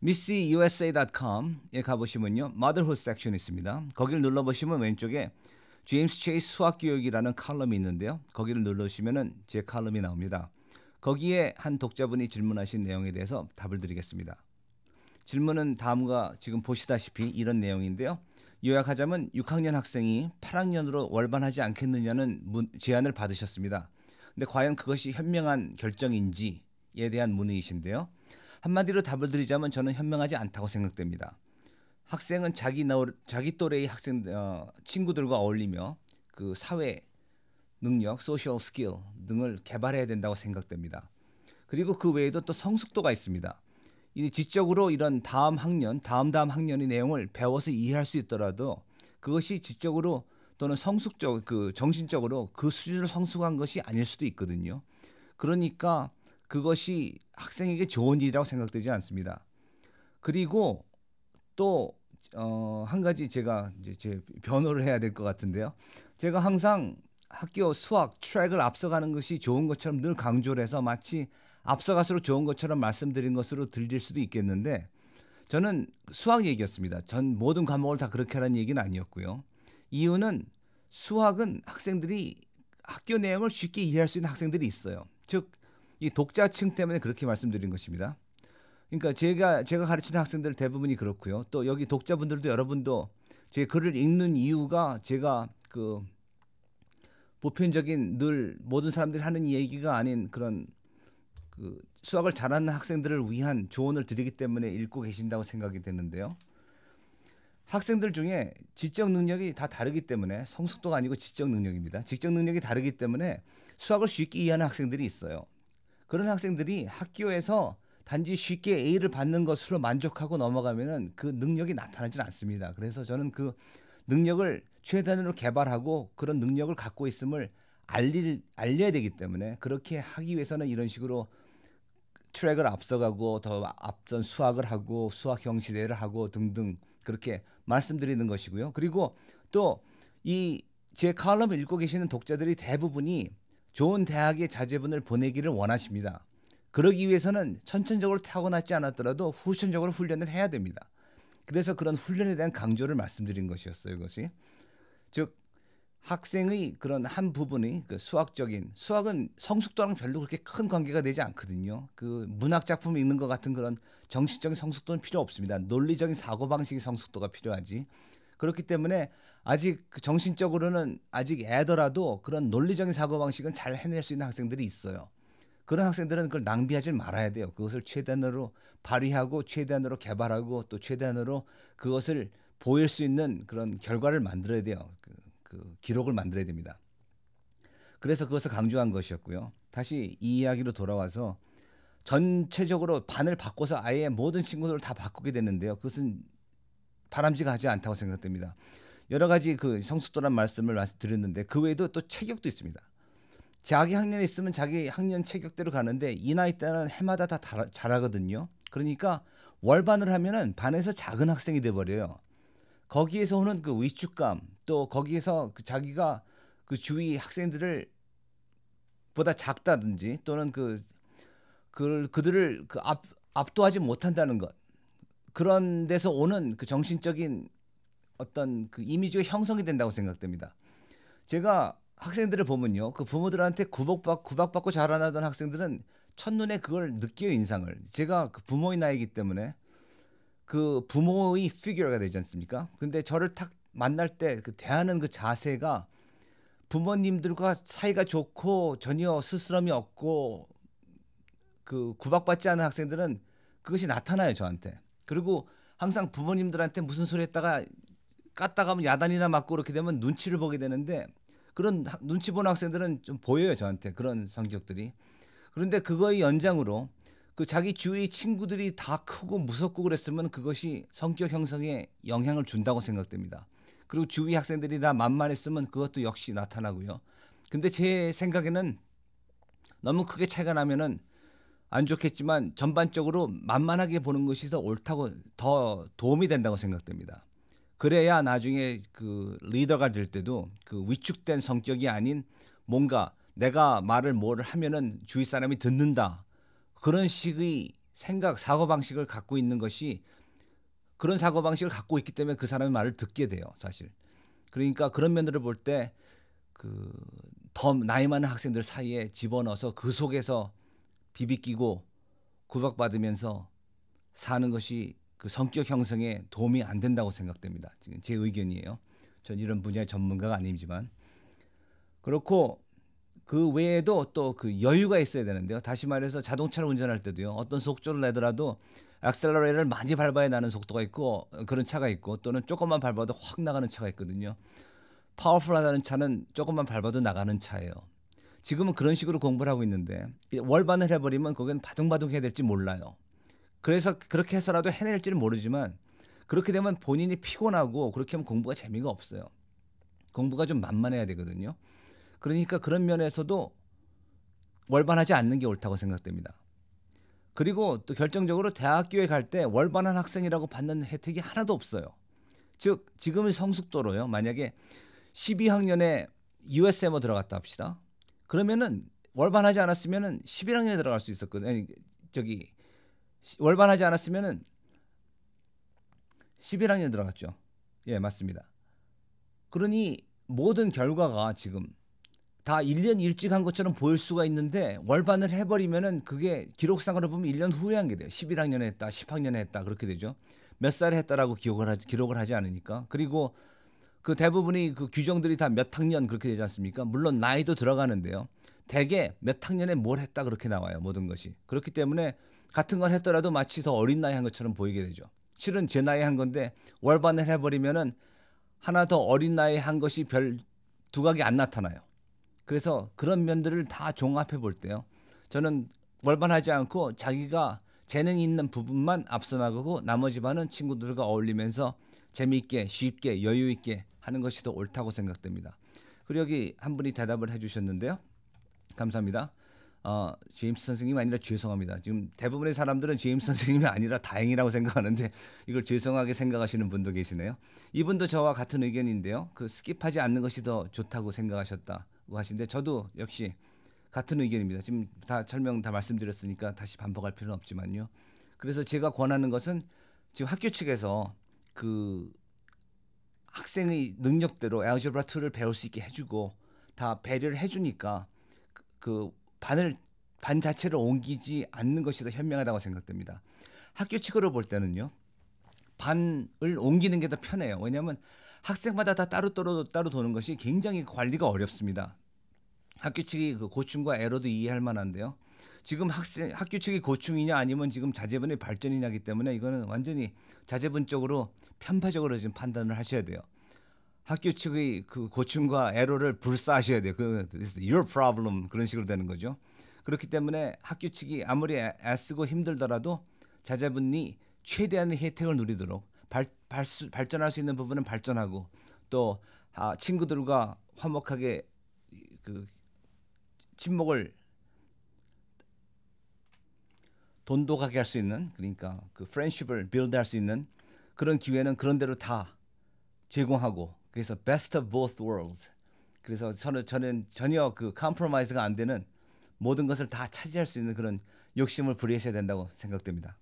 missusa.com에 가보시면요, motherhood 섹션이 있습니다. 거기를 눌러보시면 왼쪽에 제임스 체이스 수학교육이라는 칼럼이 있는데요. 거기를 누르시면은 제 칼럼이 나옵니다. 거기에 한 독자분이 질문하신 내용에 대해서 답을 드리겠습니다. 질문은 다음과 지금 보시다시피 이런 내용인데요. 요약하자면 6학년 학생이 8학년으로 월반하지 않겠느냐는 제안을 받으셨습니다. 근데 과연 그것이 현명한 결정인지에 대한 문의이신데요. 한마디로 답을 드리자면 저는 현명하지 않다고 생각됩니다. 학생은 자기 또래의 친구들과 어울리며 그 사회 능력, 소셜 스킬 등을 개발해야 된다고 생각됩니다. 그리고 그 외에도 또 성숙도가 있습니다. 이 지적으로 이런 다음 학년의 내용을 배워서 이해할 수 있더라도 그것이 지적으로 또는 정신적으로 그 수준으로 성숙한 것이 아닐 수도 있거든요. 그러니까 그것이 학생에게 좋은 일이라고 생각되지 않습니다. 그리고 또 한 가지 제가 이제 제 변호를 해야 될 것 같은데요. 제가 항상 학교 수학 트랙을 앞서가는 것이 좋은 것처럼 늘 강조를 해서 마치 앞서갈수록 좋은 것처럼 말씀드린 것으로 들릴 수도 있겠는데 저는 수학 얘기였습니다. 전 모든 과목을 다 그렇게 하라는 얘기는 아니었고요. 이유는 수학은 학생들이 학교 내용을 쉽게 이해할 수 있는 학생들이 있어요. 즉 이 독자층 때문에 그렇게 말씀드린 것입니다. 그러니까 제가 가르치는 학생들 대부분이 그렇고요. 또 여기 독자분들도 여러분도 제 글을 읽는 이유가 제가 그 보편적인 늘 모든 사람들이 하는 얘기가 아닌 그런 그 수학을 잘하는 학생들을 위한 조언을 드리기 때문에 읽고 계신다고 생각이 되는데요. 학생들 중에 지적 능력이 다 다르기 때문에 성숙도가 아니고 지적 능력입니다. 지적 능력이 다르기 때문에 수학을 쉽게 이해하는 학생들이 있어요. 그런 학생들이 학교에서 단지 쉽게 A를 받는 것으로 만족하고 넘어가면은 그 능력이 나타나질 않습니다. 그래서 저는 그 능력을 최대한으로 개발하고 그런 능력을 갖고 있음을 알려야 되기 때문에 그렇게 하기 위해서는 이런 식으로 트랙을 앞서가고 더 앞선 수학을 하고 수학 형식대를 하고 등등 그렇게 말씀드리는 것이고요. 그리고 또 이 제 칼럼을 읽고 계시는 독자들이 대부분이 좋은 대학의 자제분을 보내기를 원하십니다. 그러기 위해서는 선천적으로 타고나지 않았더라도 후천적으로 훈련을 해야 됩니다. 그래서 그런 훈련에 대한 강조를 말씀드린 것이었어요. 이것이 즉 학생의 그런 한 부분이 그 수학은 성숙도랑 별로 그렇게 큰 관계가 되지 않거든요. 그 문학 작품 읽는 것 같은 그런 정신적인 성숙도는 필요 없습니다. 논리적인 사고 방식의 성숙도가 필요하지. 그렇기 때문에 아직 정신적으로는 아직 애더라도 그런 논리적인 사고 방식은 잘 해낼 수 있는 학생들이 있어요. 그런 학생들은 그걸 낭비하지 말아야 돼요. 그것을 최대한으로 발휘하고 최대한으로 개발하고 또 최대한으로 그것을 보일 수 있는 그런 결과를 만들어야 돼요. 그 기록을 만들어야 됩니다. 그래서 그것을 강조한 것이었고요. 다시 이 이야기로 돌아와서 전체적으로 반을 바꿔서 아예 모든 친구들을 다 바꾸게 됐는데요. 그것은 바람직하지 않다고 생각됩니다. 여러 가지 그 성숙도란 말씀을 드렸는데 그 외에도 또 체격도 있습니다. 자기 학년에 있으면 자기 학년 체격대로 가는데 이 나이 때는 해마다 다 잘하거든요. 그러니까 월반을 하면은 반에서 작은 학생이 돼버려요. 거기에서 오는 그 위축감 또 거기에서 그 자기가 그 주위 학생들을 보다 작다든지 또는 그들을 압도하지 못한다는 것 그런 데서 오는 그 정신적인 어떤 그 이미지가 형성이 된다고 생각됩니다. 제가 학생들을 보면요, 그 부모들한테 구박받고 자라나던 학생들은 첫눈에 그걸 느껴요, 인상을. 제가 그 부모의 나이기 때문에 그 부모의 피규어가 되지 않습니까? 근데 저를 탁 만날 때 그 대하는 그 자세가 부모님들과 사이가 좋고 전혀 스스럼이 없고 그 구박받지 않은 학생들은 그것이 나타나요, 저한테. 그리고 항상 부모님들한테 무슨 소리 했다가 깠다가면 야단이나 맞고 그렇게 되면 눈치를 보게 되는데 그런 눈치 보는 학생들은 좀 보여요, 저한테. 그런 성격들이. 그런데 그거의 연장으로 그 자기 주위 친구들이 다 크고 무섭고 그랬으면 그것이 성격 형성에 영향을 준다고 생각됩니다. 그리고 주위 학생들이 다 만만했으면 그것도 역시 나타나고요. 근데 제 생각에는 너무 크게 차이가 나면은 안 좋겠지만 전반적으로 만만하게 보는 것이 더 옳다고 더 도움이 된다고 생각됩니다. 그래야 나중에 그 리더가 될 때도 그 위축된 성격이 아닌 뭔가 내가 말을 뭘 하면은 주위 사람이 듣는다. 그런 식의 생각, 사고 방식을 갖고 있는 것이 그런 사고 방식을 갖고 있기 때문에 그 사람의 말을 듣게 돼요, 사실. 그러니까 그런 면들을 볼 때 그 더 나이 많은 학생들 사이에 집어넣어서 그 속에서 비비끼고 구박받으면서 사는 것이 그 성격 형성에 도움이 안 된다고 생각됩니다. 지금 제 의견이에요. 전 이런 분야의 전문가가 아니지만. 그렇고 그 외에도 또 그 여유가 있어야 되는데요. 다시 말해서 자동차를 운전할 때도요. 어떤 속도를 내더라도 액셀러레이터를 많이 밟아야 나는 속도가 있고 그런 차가 있고 또는 조금만 밟아도 확 나가는 차가 있거든요. 파워풀하다는 차는 조금만 밟아도 나가는 차예요. 지금은 그런 식으로 공부를 하고 있는데 월반을 해버리면 거기는 바둥바둥 해야 될지 몰라요. 그래서 그렇게 해서라도 해낼지는 모르지만 그렇게 되면 본인이 피곤하고 그렇게 하면 공부가 재미가 없어요. 공부가 좀 만만해야 되거든요. 그러니까 그런 면에서도 월반하지 않는 게 옳다고 생각됩니다. 그리고 또 결정적으로 대학교에 갈 때 월반한 학생이라고 받는 혜택이 하나도 없어요. 즉 지금의 성숙도로요. 만약에 12학년에 USM으로 들어갔다 합시다. 그러면은 월반하지 않았으면은 11학년에 들어갈 수 있었거든요. 아니, 월반하지 않았으면은 11학년에 들어갔죠. 예, 맞습니다. 그러니 모든 결과가 지금 다 1년 일찍 한 것처럼 보일 수가 있는데 월반을 해버리면은 그게 기록상으로 보면 1년 후에 한 게 돼요. 11학년에 했다, 10학년에 했다 그렇게 되죠. 몇 살에 했다라고 기록을 하지 않으니까. 그리고 그 대부분의 그 규정들이 다 몇 학년 그렇게 되지 않습니까? 물론 나이도 들어가는데요. 대개 몇 학년에 뭘 했다 그렇게 나와요. 모든 것이. 그렇기 때문에 같은 걸 했더라도 마치 더 어린 나이 한 것처럼 보이게 되죠. 실은 제 나이에 한 건데 월반을 해버리면은 하나 더 어린 나이에 한 것이 별 두각이 안 나타나요. 그래서 그런 면들을 다 종합해 볼 때요. 저는 월반하지 않고 자기가 재능 있는 부분만 앞서 나가고 나머지 반은 친구들과 어울리면서 재미있게 쉽게 여유 있게 하는 것이 더 옳다고 생각됩니다. 그리고 여기 한 분이 대답을 해주셨는데요. 감사합니다. 제임스 선생님이 아니라 죄송합니다. 지금 대부분의 사람들은 제임스 선생님이 아니라 다행이라고 생각하는데 이걸 죄송하게 생각하시는 분도 계시네요. 이분도 저와 같은 의견인데요. 그 스킵하지 않는 것이 더 좋다고 생각하셨다고 하시는데 저도 역시 같은 의견입니다. 지금 다 설명 다 말씀드렸으니까 다시 반복할 필요는 없지만요. 그래서 제가 권하는 것은 지금 학교 측에서 그 학생의 능력대로 알제브라 2를 배울 수 있게 해주고 다 배려를 해주니까 그 반 자체를 옮기지 않는 것이 더 현명하다고 생각됩니다. 학교 측으로 볼 때는요. 반을 옮기는 게 더 편해요. 왜냐하면 학생마다 다 따로 도는 것이 굉장히 관리가 어렵습니다. 학교 측이 그 고충과 애로도 이해할 만한데요. 지금 학교 측이 고충이냐 아니면 지금 자제분의 발전이냐기 때문에 이거는 완전히 자제분적으로 편파적으로 지금 판단을 하셔야 돼요. 학교 측의 그 고충과 애로를 불사하셔야 돼요. This is your problem 그런 식으로 되는 거죠. 그렇기 때문에 학교 측이 아무리 애쓰고 힘들더라도 자제분이 최대한의 혜택을 누리도록 발전할 수 있는 부분은 발전하고 또 친구들과 화목하게 그 친목을 돈독하게 할 수 있는 그러니까 그 프렌십을 빌드할 수 있는 그런 기회는 그런 대로 다 제공하고 그래서 best of both worlds 그래서 저는 전혀 그 컴프로마이즈가 안 되는 모든 것을 다 차지할 수 있는 그런 욕심을 부리셔야 된다고 생각됩니다.